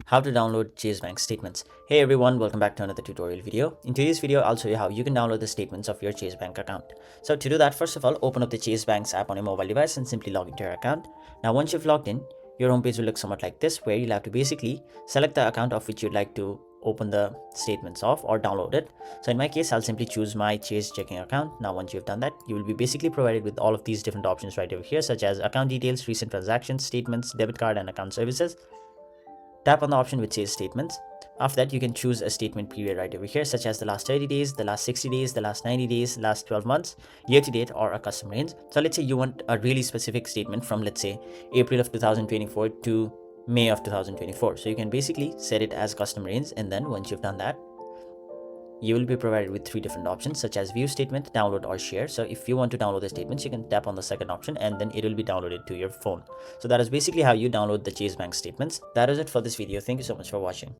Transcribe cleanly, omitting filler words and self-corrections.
How to download Chase Bank statements. Hey everyone, welcome back to another tutorial video. In today's video, I'll show you how you can download the statements of your Chase Bank account. So to do that, first of all, open up the Chase Bank's app on your mobile device and simply log into your account. Now once you've logged in, your homepage will look somewhat like this, where you'll have to basically select the account of which you'd like to open the statements of or download it. So in my case, I'll simply choose my Chase checking account. Now once you've done that, you will be basically provided with all of these different options right over here, such as account details, recent transactions, statements, debit card, and account services. Tap on the option which says statements. After that, you can choose a statement period right over here, such as the last 30 days, the last 60 days, the last 90 days, last 12 months, year to date, or a custom range. So let's say you want a really specific statement from, let's say, April of 2024 to May of 2024. So you can basically set it as custom range, and then once you've done that, you will be provided with three different options, such as view statement, download, or share. So if you want to download the statements, you can tap on the second option and then it will be downloaded to your phone. So that is basically how you download the Chase Bank statements. That is it for this video. Thank you so much for watching.